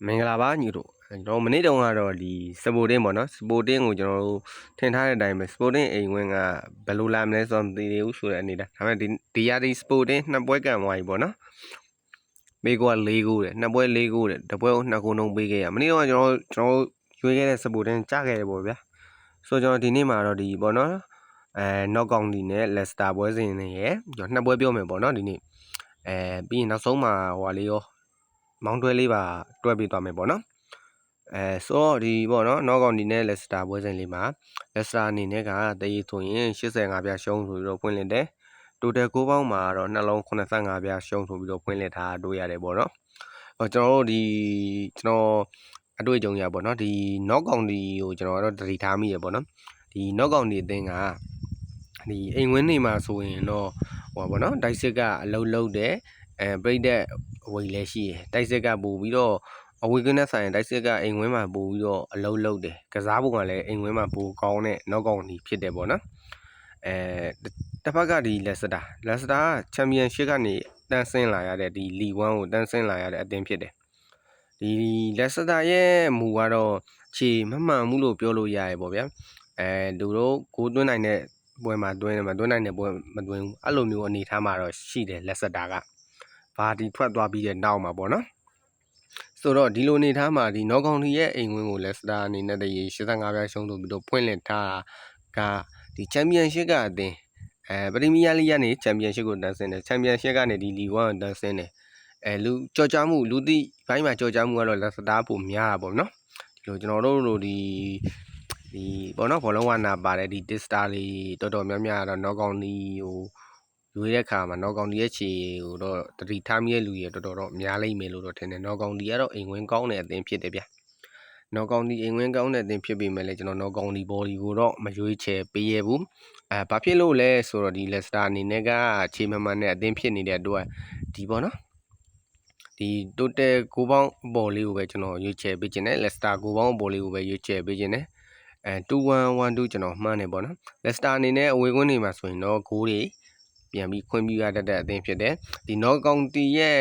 မင်္ဂလာပါညီတို့ကျွန်တော်မနေ့တုန်းကတော့ဒီစပိုတင်းပေါ့နော်စပိုတင်းကိုကျွန်တော်တို့ထင်ထားတဲ့အတိုင်းပဲစပိုတင်းအိမ်ဝင်းကဘယ်လိုလာမလဲဆိုတော့မသိသေးဘူးဆိုတဲ့အနေနဲ့ဒါပေမဲ့ဒီရာဒီစပိုတင်းနှစ်ပွဲကန်သွားပြီပေါ့နော်မေကွာ၄ဂိုးတယ်နှစ်ပွဲ၄ဂိုးတယ်တစ်ပွဲကို2ဂိုးနှုန်းပေးခဲ့ရမနေ့ကကျွန်တော်ရွေးခဲ့တဲ့စပိုတင်းကြားခဲ့တယ်ပေါ့ဗျာဆိုတော့ကျွန်တော်ဒီနေ့မှာတော့ဒီပေါ့နော်နော့ကောင်ဒီနဲ့လက်စတာပွဲစဉ်နေရယ်ကျွန်တော်နှစ်ပွဲပြောမယ်ပေါ့နော်ဒီနေ့ပြီးရင်နောက်ဆုံးမှာဟိုဟာလေးရောမောင်းတွဲလေးပါတွဲပြီးသွားမယ်ပေါ့နော်ဆိုတော့ဒီပေါ့နော်နော့ကောင်ဒီနဲ့လက်စတာပွဲစဉ်လေးမှာလက်စတာအနေနဲ့ကတည်ရဆိုရင်85ပြရှုံးဆိုပြီးတော့ဖွင့်လစ်တယ်တိုတယ်6ပေါင်းမှာတော့နှလုံး85ပြရှုံးဆိုပြီးတော့ဖွင့်လစ်ထားတွေ့ရတယ်ပေါ့နော်ကျွန်တော်တို့ကျွန်တော်အတွေ့အကြုံရပေါ့နော်ဒီနော့ကောင်ဒီကိုကျွန်တော်ကတော့တတိထားမိရပေါ့နော်ဒီနော့ကောင်ဒီအသင်းကဒီအိမ်ဝင်းနေမှာဆိုရင်တော့ဟိုပါပေါ့နော်တိုက်စစ်ကအလုံးတယ်ပြိတက်အဝေးလည်းရှိတယ်တိုက်စစ်ကပို့ပြီးတော့အဝေးကနဲ့ဆိုင်တိုက်စစ်ကအိမ်ဝင်းမှာပို့ပြီးတော့အလုံးတယ်ကစားပုံကလည်းအိမ်ဝင်းမှာပို့ကောင်းတဲ့နော့ကောင်ဒီဖြစ်တယ်ပေါ့နော်တစ်ဖက်ကဒီလက်စတာကချန်ပီယံရှစ်ကနေတန်းဆင်းလာရတဲ့ဒီလီ1ကိုတန်းဆင်းလာရတဲ့အသင်းဖြစ်တယ်ဒီလက်စတာရဲ့မူကတော့ခြေမမှန်ဘူးလို့ပြောလို့ရတယ်ပေါ့ဗျာသူတို့ကိုသွင်းနိုင်တဲ့ပွဲမှာသွင်းနိုင်တဲ့ပွဲမသွင်းဘူးအဲ့လိုမျိုးအနေထားမှာတော့ရှိတယ်လက်စတာကဘာဒီထွက်သွားပြီးတဲ့နောက်မှာပေါ့နော်ဆိုတော့ဒီလိုအနေထားမှာဒီနော့ကောင်တီရဲ့အိမ်ဝင်းကိုလက်စတာအနေနဲ့တည်း85ပြားရှုံးလို့ပြီးတော့ဖွင့်လှစ်ထားတာကဒီချန်ပီယံရှစ်ကအသင်းပရီးမီးယားလိကနေချန်ပီယံရှစ်ကိုတန်းဆင်းတယ်ချန်ပီယံရှစ်ကနေဒီလီ1ကိုတန်းဆင်းတယ်လူကြော်ကြားမှုလူသိဘိုင်းမှာကြော်ကြားမှုကတော့လက်စတာပိုများတာပေါ့နော်ဒီလိုကျွန်တော်တို့ဒီပေါ့နော်ဘောလုံးဝနာပါတယ်ဒီ Tista လေးတော်တော်များများတော့နော့ကောင်တီဟိုရွေးတဲ့ခါမှာနော့ကောင်တီရဲ့ခြေကိုတော့တတိထားမြဲလူရတော်တော်များလိမ့်မယ်လို့တော့ထင်တယ်နော့ကောင်တီကတော့အိမ်ဝင်ကောင်းတဲ့အသင်းဖြစ်တယ်ဗျနော့ကောင်တီအိမ်ဝင်ကောင်းတဲ့အသင်းဖြစ်ပေမဲ့လည်းကျွန်တော်နော့ကောင်တီဘော်ဒီကိုတော့မရွေးချယ်ပေးရဘူးဘာဖြစ်လို့လဲဆိုတော့ဒီလက်စတာအနေနဲ့ကခြေမမှန်တဲ့အသင်းဖြစ်နေတဲ့အတွက်ဒီပေါ့နော်ဒီတိုတယ်6ပေါင်းဘော်လေးကိုပဲကျွန်တော်ရွေးချယ်ပေးခြင်းနဲ့လက်စတာ6ပေါင်းဘော်လေးကိုပဲရွေးချယ်ပေးခြင်းနဲ့2112ကျွန်တော်မှန်းနေပေါ့နော်လက်စတာအနေနဲ့အဝေးကွင်းနေမှာဆိုရင်တော့ဂိုးတွေပြန်ပြီးခွင့်ပြုရတတ်တဲ့အသင်းဖြစ်တယ်ဒီနော့ကောင်တီရဲ့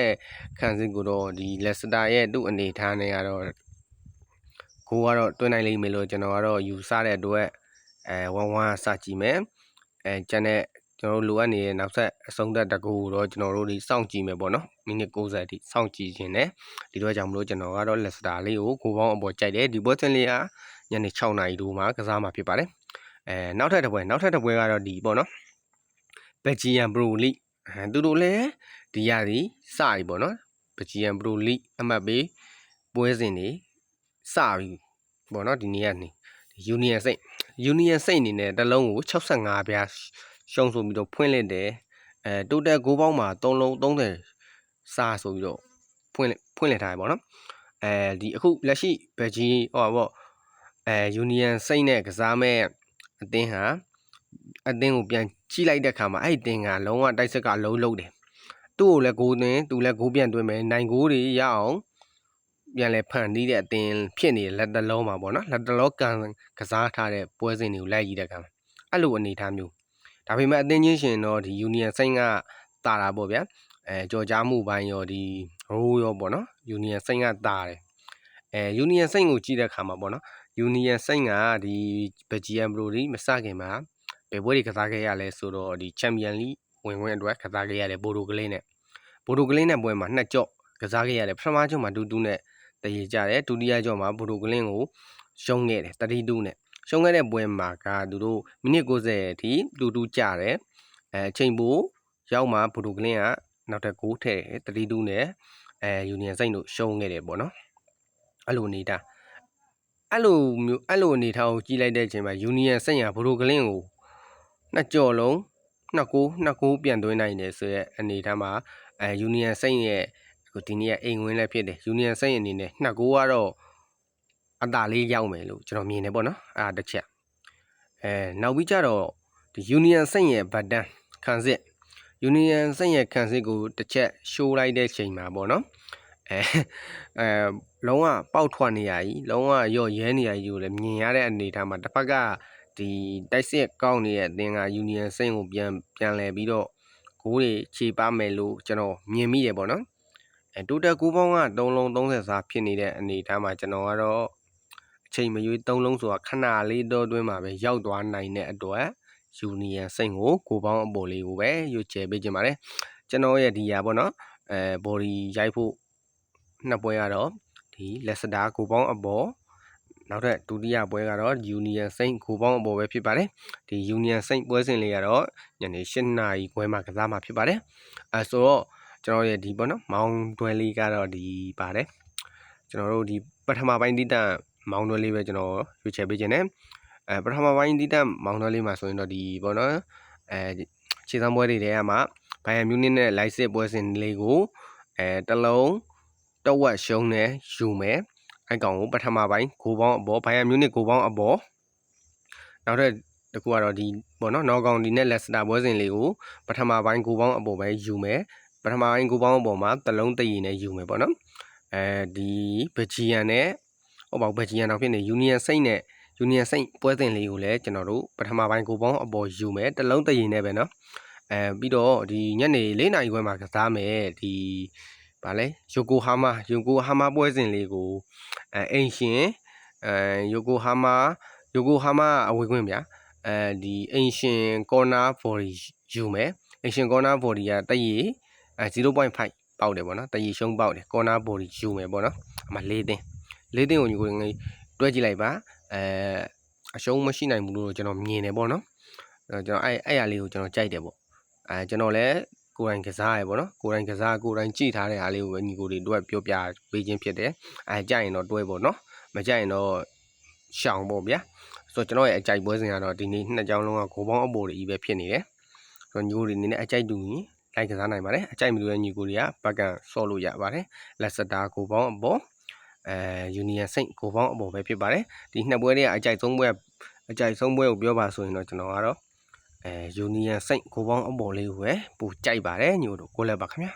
ခံစစ်ကိုတော့ဒီလက်စတာရဲ့သူ့အနေထားနဲ့ကတော့ဂိုးကတော့တွင်းနိုင်လိမ့်မယ်လို့ကျွန်တော်ကတော့ယူဆတဲ့အတွက်1-1စကြည့်မယ်ကျန်တဲ့ကျွန်တော်တို့လိုအပ်နေတဲ့နောက်ဆက်အဆုံးသက်တကူတော့ကျွန်တော်တို့ဒီစောင့်ကြည့်မယ်ပေါ့နော်မိနစ်60အထိစောင့်ကြည့်ခြင်းနဲ့ဒီတော့ကြောင့်မလို့ကျွန်တော်ကတော့လက်စတာလေးကိုကိုပေါင်းအပေါ်ကြိုက်တယ်ဒီပွဲစဉ်လေးကညနေ6နာရီတို့မှာကစားမှာဖြစ်ပါတယ်နောက်ထပ်တစ်ပွဲကတော့ဒီပေါ့နော်ဘယ်ဂျီယန်ပရိုလိသူတို့လည်းဒီရသည်စပြီပေါ့နော်ဘယ်ဂျီယန်ပရိုလိအမှတ်ပေးပွဲစဉ်တွေစပြီပေါ့နော်ဒီနေ့ကနေယူနီယံစိတ်အနေနဲ့တစ်လုံးကို65ပြားရှုံးဆိုပြီးတော့ဖွင့်လက်တယ်တိုတယ်6ပေါင်းမှာ3လုံး30စာဆိုပြီးတော့ဖွင့်လက်ထားရပေါ့နော်ဒီအခုလက်ရှိဘယ်ဂျီဟောပေါ့ယူနီယံစိတ်နဲ့ကစားမဲ့အသင်းကိုပြန်ကြည့်လိုက်တဲ့ခါမှာအဲ့အသင်းကလုံးဝတိုက်စက်ကလုံးတယ်သူ့ကိုလည်းဂိုးသွင်းသူလည်းဂိုးပြန်သွင်းမယ်နိုင်ဂိုးတွေရအောင်ပြန်လဲဖန်တီးတဲ့အသင်းဖြစ်နေလက်တလုံးမှာပေါ့နော်လက်တလုံးကစားထားတဲ့ပွဲစဉ်တွေကိုလိုက်ကြည့်တဲ့ခါမှာအဲ့လိုအနေထားမျိုးဒါပေမဲ့အသင်းချင်းရှင်တော့ဒီယူနီယံစိတ်ကတာတာပေါ့ဗျာကြော်ကြားမှုပိုင်းရောဒီရိုးရောပေါ့နော်ယူနီယံစိတ်ကတာတယ်ယူနီယံစိတ်ကိုကြည့်တဲ့ခါမှာပေါ့နော်ယူနီယံစိတ်ကဒီဘယ်ဂျီယန်ပရိုဒီမစခင်မှာဘယ်ပွဲတွေကစားခဲ့ရလဲဆိုတော့ဒီချန်ပီယံလိဝင်အတွက်ကစားခဲ့ရတယ်ဘိုဒိုကလေးနဲ့ပွဲမှာ2ကြော့ကစားခဲ့ရတယ်ပထမကြော့မှာ2-2နဲ့တည်ရကြတယ်ဒုတိယကြော့မှာဘိုဒိုကလင်းကိုရှုံးခဲ့တယ်3-2နဲ့ရှုံးခဲ့တဲ့ပွဲမှာကသူတို့မိနစ်90အထိ2-2ကြတယ်ချိန်ပိုရောက်မှဘိုဒိုကလင်းကနောက်ထပ်6ထည့်တယ်3-2နဲ့ယူနီယံစိတ်တို့ရှုံးခဲ့တယ်ပေါ့နော်အဲ့လိုအနေထားအနေထားကိုကြည့်လိုက်တဲ့အချိန်မှာယူနီယံစိတ်ရဘိုဒိုကလင်းကို2ကြော်လုံး2-9ပြန်သွင်းနိုင်တယ်ဆိုရက်အနေထားမှာယူနီယံစိတ်ရဲ့ဒီနေ့ကအိမ်ဝင်လည်းဖြစ်တယ်ယူနီယံစိတ်အနေနဲ့2-9ကတော့အသာလေးရောက်မယ်လို့ကျွန်တော်မြင်တယ်ပေါ့နော်အဲ့ဒါတစ်ချက်နောက်ပြီးကြတော့ဒီယူနီယံစိတ်ရဲ့ဘတ်တန်ခံစစ်ယူနီယံစိတ်ရဲ့ခံစစ်ကိုတစ်ချက်ရှိုးလိုက်တဲ့ချိန်မှာပေါ့နော်လုံးဝပေါက်ထွက်နေရကြီးလုံးဝရော့ရဲနေရကြီးကိုလည်းမြင်ရတဲ့အနေထားမှာတစ်ဖက်ကဒီတိုက်စစ်ကောင်းနေတဲ့အသင်းကယူနီယံစိတ်ကိုပြန်လဲပြီးတော့ဂိုးတွေခြေပမယ်လို့ကျွန်တော်မြင်မိတယ်ပေါ့နော် တိုတယ်ကိုပေါင်းက3လုံး30စားဖြစ်နေတဲ့အနေအထားမှာကျွန်တော်ကတော့အချိန်မရွေး3လုံးဆိုတာခဏလေးတော့အတွင်းမှာပဲရောက်သွားနိုင်တဲ့အတွက်ယူနီယံစိတ်ကိုပေါင်းအပေါ်လေးကိုပဲရွေးချယ်ပေးခြင်းပါတယ်ကျွန်တော်ရဲ့ဒီဟာပေါ့နော်body ရိုက်ဖို့နှစ်ပွဲကတော့ဒီလက်စတာကိုပေါင်းအပေါ်နောက်ထပ်ဒုတိယပွဲကတော့ Union Saint ကိုပေါင်းအပေါ်ပဲဖြစ်ပါတယ်ဒီ Union Saint ပွဲစဉ်လေးကတော့ညနေ8:00နာရီခွဲမှာကစားမှာဖြစ်ပါတယ်ဆိုတော့ကျွန်တော်ရဲ့ဒီပေါ့နော်မောင်တွဲလေးကတော့ဒီပါတယ်ကျွန်တော်တို့ဒီပထမပိုင်းတိတက်မောင်တွဲလေးပဲကျွန်တော်ရွေးချယ်ပေးခြင်းနဲ့ပထမပိုင်းတိတက်မောင်တွဲလေးမှာဆိုရင်တော့ဒီပေါ့နော်ခြေစမ်းပွဲတွေထဲမှာဘိုင်ယန်မြူးနစ်နဲ့လိုက်စစ်ပွဲစဉ်လေးကိုတလုံးတဝက်ရှုံးနေယူမယ်အဲ့ကောင်ကိုပထမပိုင်းကိုပေါင်းအပေါ်ဘိုင်ယန်မြူးနစ်ကိုပေါင်းအပေါ်နောက်ထပ်တခုကတော့ဒီပေါ့နော်နောက်ကောင်ဒီနဲ့လက်စတာပွဲစဉ်လေးကိုပထမပိုင်းကိုပေါင်းအပေါ်ပဲယူမယ်ပထမပိုင်းကိုပေါင်းအပေါ်မှာတလုံးတရည်နဲ့ယူမယ်ပေါ့နော်ဒီဘဂျီယန်နဲ့ဟောပါဘဂျီယန်တော့ဖြစ်နေယူနီယံစိတ်နဲ့ယူနီယံစိတ်ပွဲစဉ်လေးကိုလည်းကျွန်တော်တို့ပထမပိုင်းကိုပေါင်းအပေါ်ယူမယ်တလုံးတရည်နဲ့ပဲနော်ပြီးတော့ဒီညနေ4နာရီခွဲမှာကစားမယ်ဒီဗာလဲယိုကိုဟာမာပွဲစဉ်လေးကိုအိမ်ရှင်ယိုကိုဟာမာအဝေးခွင့်ဗျာဒီအိမ်ရှင်ကော်နာဘော်ဒီယူမယ်အိမ်ရှင်ကော်နာဘော်ဒီကတရည်0.5ပေါက်တယ်ပေါ့နော်တရည်ရှုံးပေါက်တယ်ကော်နာဘော်ဒီယူမယ်ပေါ့နော်အမှ4သင်းကိုညီကိုငယ်တွဲကြည့်လိုက်ပါအရှုံးမရှိနိုင်ဘူးလို့ကျွန်တော်မြင်တယ်ပေါ့နော်ကျွန်တော်အဲ့အရာလေးကိုကျွန်တော်ကြိုက်တယ်ပေါ့ကျွန်တော်လည်းကိုယ်တိုင်ကစားရပေါ့နော်ကိုယ်တိုင်ကစားကိုယ်တိုင်ကြည့်ထားတဲ့အားလေးကိုပဲညီကိုတွေတွဲပြောပြပေးခြင်းဖြစ်တယ်ကြိုက်ရင်တော့တွဲပေါ့နော်မကြိုက်ရင်တော့ရှောင်ပေါ့ဗျာဆိုတော့ကျွန်တော်ရဲ့အကြိုက်ပွဲစဉ်ကတော့ဒီနေ့နှစ်ကြောင်းလုံးကဂိုးပေါင်းအပေါ်တွေပဲဖြစ်နေတယ်ဆိုတော့ညီကိုတွေအနေနဲ့အကြိုက်တူရင်လိုက်ကစားနိုင်ပါတယ်အကြိုက်မလို့တဲ့ညီကိုတွေကဘက်ကန်ဆော့လို့ရပါတယ်လက်စတာဂိုးပေါင်းအပေါ်ယူနီယံစိတ်ကိုပေါင်းအပေါ်ပဲဖြစ်ပါတယ်ဒီနှစ်ပွဲတွေကအကြိုက်ဆုံးပွဲကိုပြောပါဆိုရင်တော့ကျွန်တော်ကတော့ယူနီယံစိတ်ကိုပေါင်းအပေါ်လေးကိုပဲပိုကြိုက်ပါတယ်ညီတို့ကိုလည်းပါခင်ဗျာ